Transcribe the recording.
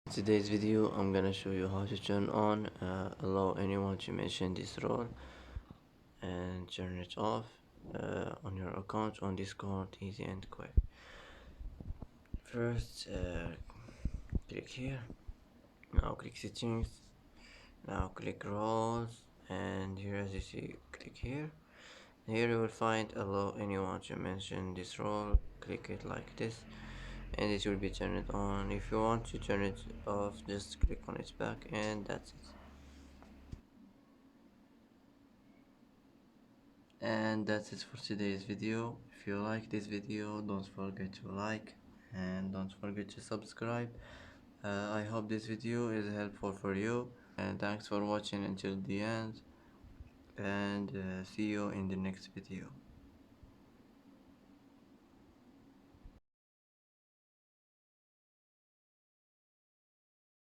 Today's video I'm gonna show you how to turn on allow anyone to mention this role and turn it off on your account on Discord, easy and quick. First click here, now click settings, now click roles, and here as you see click here. Here you will find allow anyone to mention this role. Click it like this and it will be turned on. If you want to turn it off, just click on its back and that's it. And that's it for today's video. If you like this video, don't forget to like and don't forget to subscribe. I hope this video is helpful for you, and thanks for watching until the end, and see you in the next video.